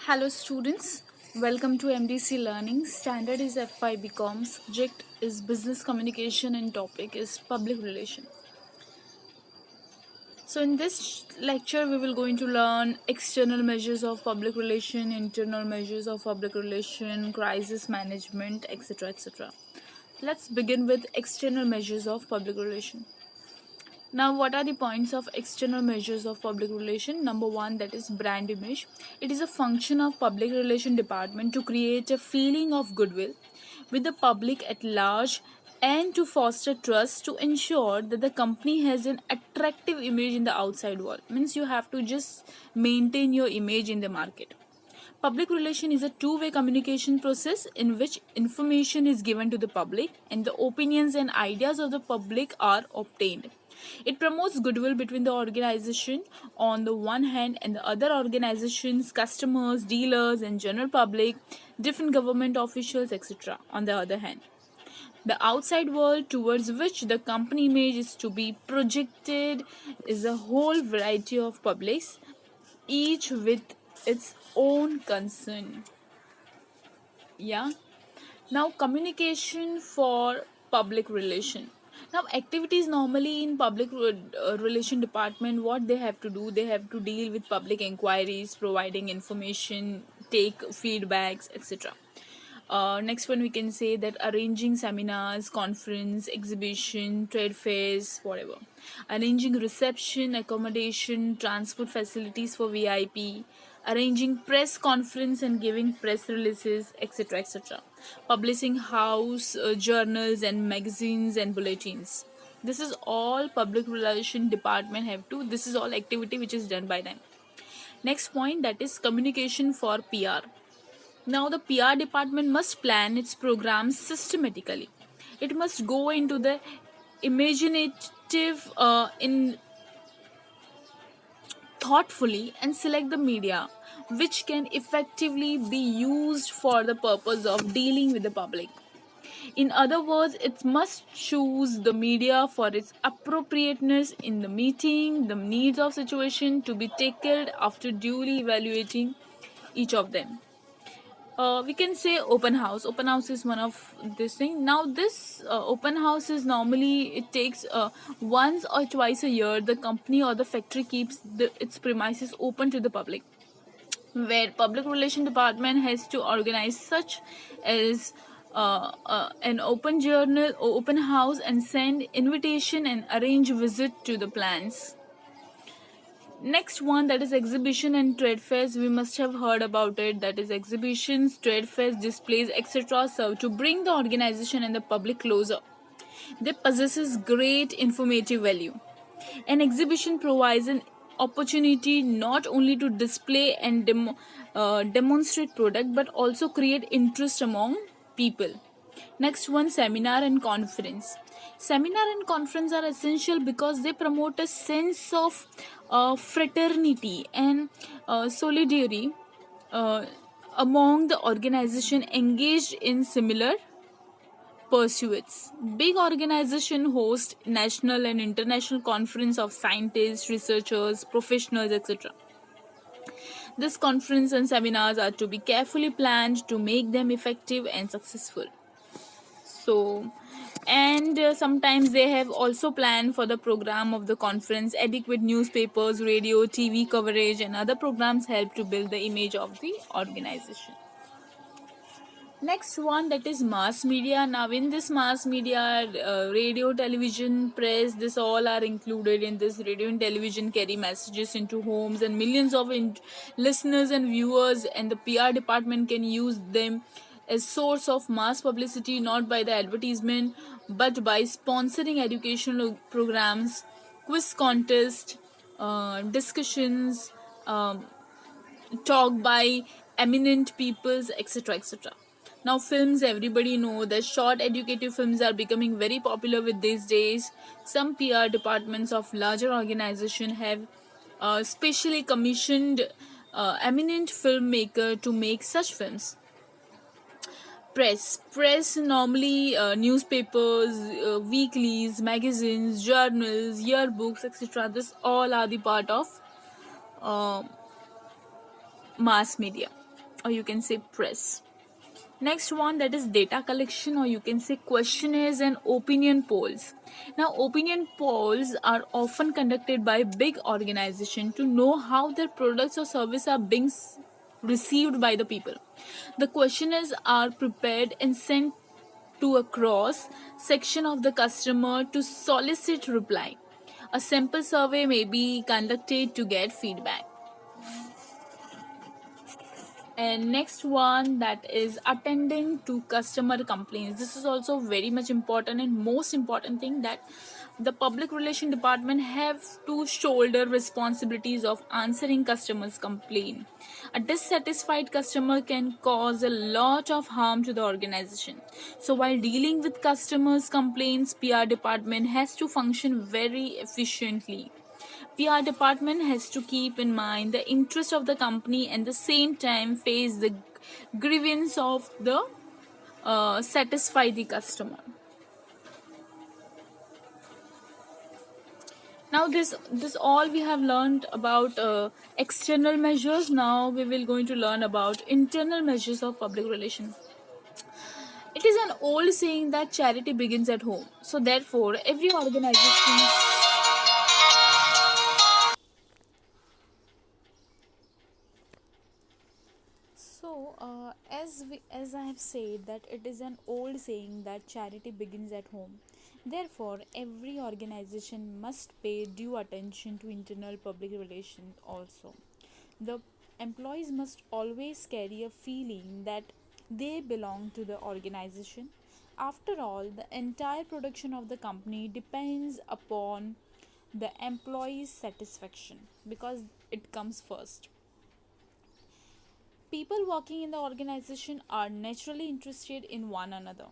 Hello students, welcome to MDC Learning. Standard is F5 BCom, subject is Business Communication and topic is Public Relation. So in this lecture we will going to learn external measures of public relation, internal measures of public relation, crisis management, etc. Let's begin with external measures of public relation. Now, what are the points of external measures of public relation? Number one, that is brand image. It is a function of public relation department to create a feeling of goodwill with the public at large and to foster trust to ensure that the company has an attractive image in the outside world. Means you have to just maintain your image in the market. Public relation is a two-way communication process in which information is given to the public and the opinions and ideas of the public are obtained. It promotes goodwill between the organization on the one hand and the other organizations, customers, dealers, and general public, different government officials, etc. on the other hand. The outside world towards which the company image is to be projected is a whole variety of publics, each with its own concern. Yeah. Now, communication for public relation. Now, activities normally in public relation department, what they have to do, they have to deal with public inquiries, providing information, take feedbacks, etc. Next one, we can say that arranging seminars, conference, exhibition, trade fairs, whatever. Arranging reception, accommodation, transport facilities for VIP, arranging press conference and giving press releases, etc. Publishing house, journals and magazines and bulletins. This is all public relation department have to. This is all activity which is done by them. Next point, that is communication for PR. Now, the PR department must plan its programs systematically. It must go into the imaginative in thoughtfully and select the media which can effectively be used for the purpose of dealing with the public. In other words, it must choose the media for its appropriateness in the meeting, the needs of situation to be tackled after duly evaluating each of them. We can say open house. Open house is one of this thing. Now this open house is normally it takes once or twice a year. The company or the factory keeps its premises open to the public, where public relation department has to organize such as an open journal or open house and send invitation and arrange visit to the plants. Next one, that is exhibition and trade fairs. We must have heard about it. That is exhibitions, trade fairs, displays, etc. serve to bring the organization and the public closer. They possesses great informative value. An exhibition provides an opportunity not only to display and demonstrate product but also create interest among people. Next one, seminar and conference. Seminar and conference are essential because they promote a sense of fraternity and solidarity among the organization engaged in similar pursuits. Big organization host national and international conference of scientists, researchers, professionals, etc. This conference and seminars are to be carefully planned to make them effective and successful. So, and sometimes they have also planned for the program of the conference. Adequate newspapers, radio, TV coverage and other programs help to build the image of the organization. Next one, that is mass media. Now in this mass media, radio, television, press, this all are included in this. Radio and television carry messages into homes and millions of listeners and viewers, and the PR department can use them as source of mass publicity, not by the advertisement but by sponsoring educational programs, quiz contest, discussions, talk by eminent peoples, etc. Now films, everybody know that short educative films are becoming very popular with these days. Some PR departments of larger organization have specially commissioned eminent filmmaker to make such films. Press normally newspapers, weeklies, magazines, journals, yearbooks, etc. This all are the part of mass media. or you can say press. Next one, that is data collection, or you can say questionnaires and opinion polls. Now, opinion polls are often conducted by big organizations to know how their products or services are being received by the people. The questionnaires are prepared and sent to a cross section of the customer to solicit reply. A sample survey may be conducted to get feedback. And next one, that is attending to customer complaints. This is also very much important and most important thing, that the public relation department have to shoulder responsibilities of answering customers complaint. A dissatisfied customer can cause a lot of harm to the organization. So while dealing with customers complaints, PR department has to function very efficiently. PR department has to keep in mind the interest of the company and the same time face the grievance of the satisfy the customer. Now this all we have learned about external measures. Now we will going to learn about internal measures of public relation. It is an old saying that charity begins at home. So therefore, every organization. As I have said, that it is an old saying that charity begins at home. Therefore, every organization must pay due attention to internal public relations also. The employees must always carry a feeling that they belong to the organization. After all, the entire production of the company depends upon the employees' satisfaction, because it comes first. People working in the organization are naturally interested in one another.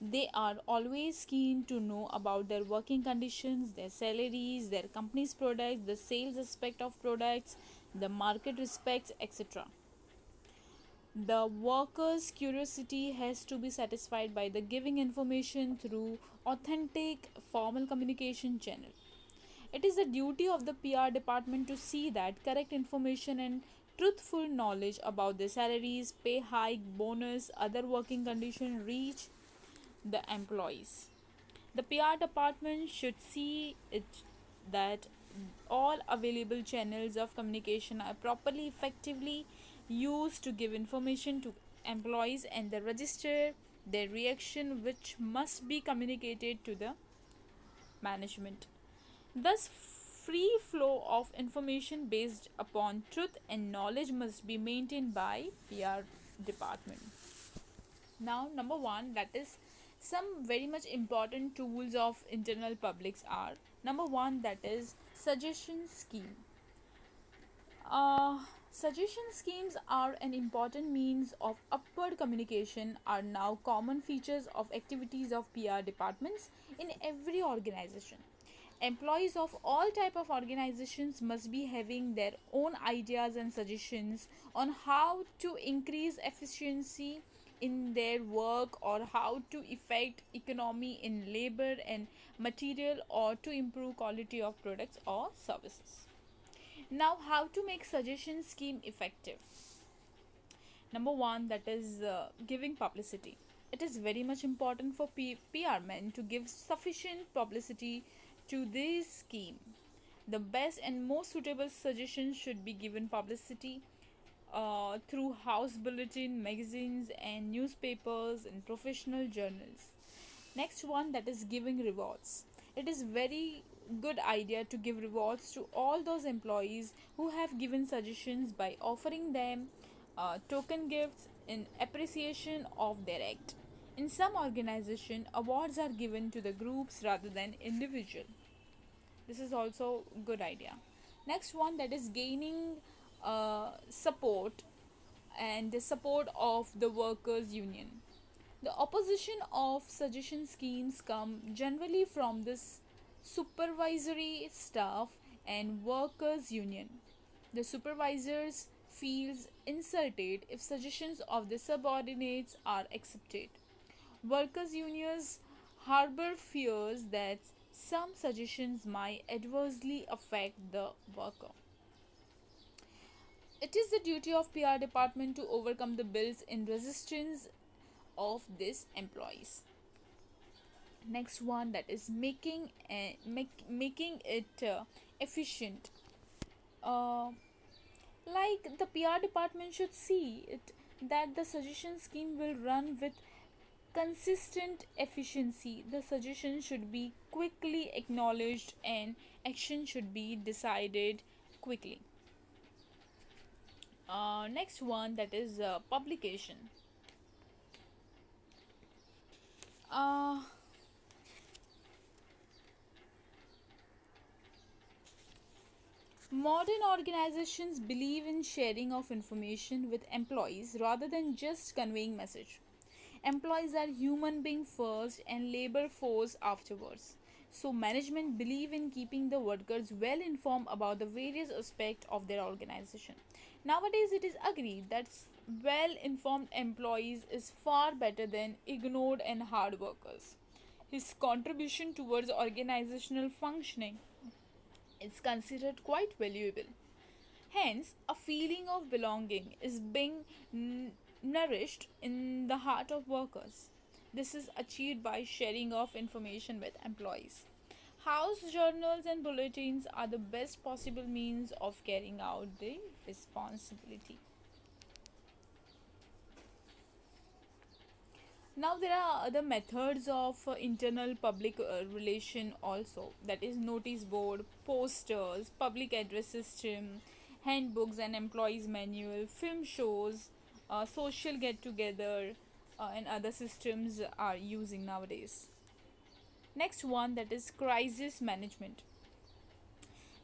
They are always keen to know about their working conditions, their salaries, their company's products, the sales aspect of products, the market respects, etc. The workers' curiosity has to be satisfied by the giving information through authentic formal communication channel. It is the duty of the PR department to see that correct information and truthful knowledge about the salaries, pay hike, bonus, other working conditions reach the employees. The PR department should see it that all available channels of communication are properly effectively used to give information to employees, and they register their reaction, which must be communicated to the management. Thus, free flow of information based upon truth and knowledge must be maintained by PR department. Now, number one, that is some very much important tools of internal publics are: number one, that is suggestion scheme. uh, Suggestion schemes are an important means of upward communication, are now common features of activities of PR departments in every organization. Employees of all type of organizations must be having their own ideas and suggestions on how to increase efficiency in their work, or how to affect economy in labor and material, or to improve quality of products or services. Now, how to make suggestion scheme effective? Number one, that is giving publicity. It is very much important for PR men to give sufficient publicity to this scheme. The best and most suitable suggestions should be given publicity through house bulletin, magazines, and newspapers and professional journals. Next one, that is giving rewards. It is very good idea to give rewards to all those employees who have given suggestions by offering them token gifts in appreciation of their act. In some organization, awards are given to the groups rather than individual. This is also good idea. Next one, that is gaining support and the support of the workers union. The opposition of suggestion schemes come generally from this supervisory staff and workers union. The supervisors feels insulted if suggestions of the subordinates are accepted. Workers unions harbor fears that some suggestions might adversely affect the worker. It is the duty of PR department to overcome the bills in resistance of these employees. Next one, that is making it efficient. uh, like the PR department should see it that the suggestion scheme will run with consistent efficiency. The suggestion should be quickly acknowledged and action should be decided quickly. Next one, that is publication. uh, Modern organizations believe in sharing of information with employees rather than just conveying message. Employees are human being first and labor force afterwards. So management believe in keeping the workers well informed about the various aspects of their organization. Nowadays it is agreed that well informed employees is far better than ignored and hard workers. His contribution towards organizational functioning is considered quite valuable. Hence, a feeling of belonging is being nourished in the heart of workers. This is achieved by sharing of information with employees. House journals and bulletins are the best possible means of carrying out the responsibility. Now there are other methods of internal public relation also, that is notice board, posters, public address system, handbooks and employees manual, film shows, social get together, and other systems are using nowadays. Next one, that is crisis management.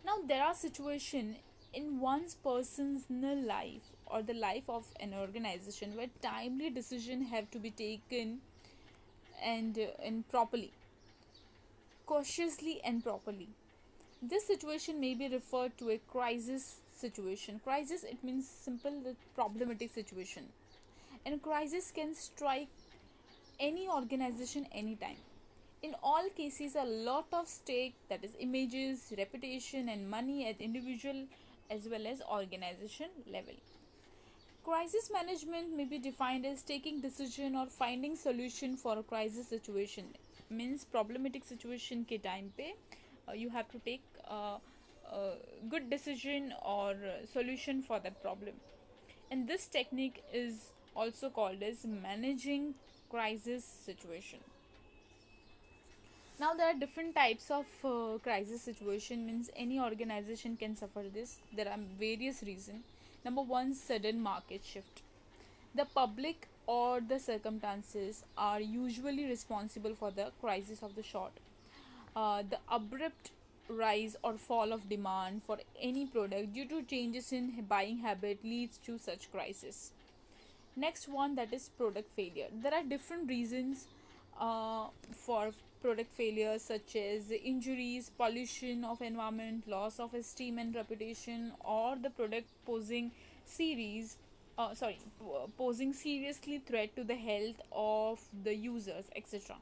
Now there are situations in one's person's life or the life of an organization where timely decision have to be taken and properly, cautiously and properly. This situation may be referred to a crisis situation. Crisis, it means simple the problematic situation. And crisis can strike any organization anytime. In all cases, a lot of stake, that is images, reputation and money at individual as well as organization level. Crisis management may be defined as taking decision or finding solution for a crisis situation. Means problematic situation के time पे you have to take good decision or solution for that problem. And this technique is also called as managing crisis situation. Now there are different types of crisis situation, means any organization can suffer this. There are various reasons. Number one, sudden market shift. The public or the circumstances are usually responsible for the crisis of the short. The abrupt rise or fall of demand for any product due to changes in buying habit leads to such crisis. Next one, that is product failure. There are different reasons for product failure, such as injuries, pollution of environment, loss of esteem and reputation, or the product posing seriously threat to the health of the users, etc.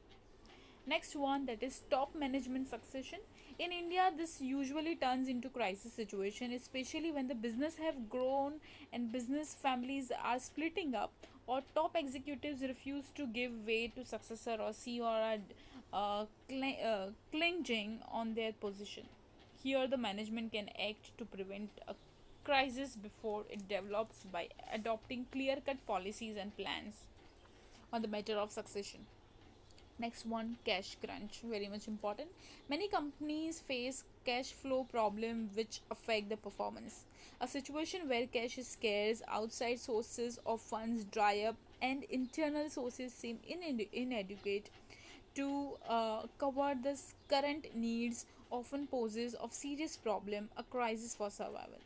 Next one, that is top management succession. In India, this usually turns into crisis situation, especially when the business have grown and business families are splitting up, or top executives refuse to give way to successor or CEO or are clinging on their position. Here, the management can act to prevent a crisis before it develops by adopting clear-cut policies and plans on the matter of succession. Next one, cash crunch, very much important. Many companies face cash flow problem which affect the performance. A situation where cash is scarce, outside sources of funds dry up, and internal sources seem inadequate to cover the current needs often poses of serious problem, a crisis for survival.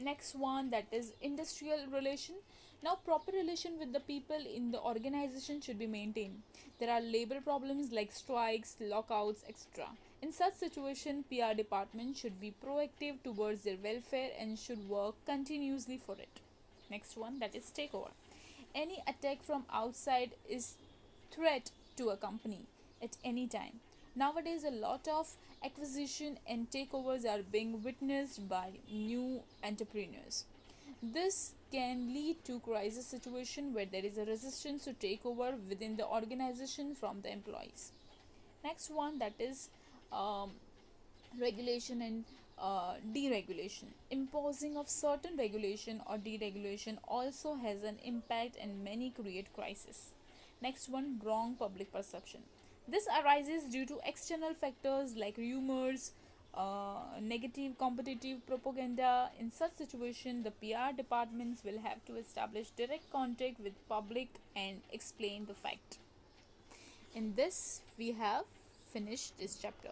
Next one, that is industrial relation. Now proper relation with the people in the organization should be maintained. There are labor problems like strikes, lockouts, etc. In such situation, PR department should be proactive towards their welfare and should work continuously for it. Next one, that is takeover. Any attack from outside is threat to a company at any time. Nowadays a lot of acquisition and takeovers are being witnessed by new entrepreneurs. This can lead to crisis situation where there is a resistance to take over within the organization from the employees. Next one, that is um, regulation and deregulation. Imposing of certain regulation or deregulation also has an impact and many create crisis. Next one, wrong public perception. This arises due to external factors like rumors, negative competitive propaganda. In such situation, the PR departments will have to establish direct contact with public and explain the fact. In this, we have finished this chapter.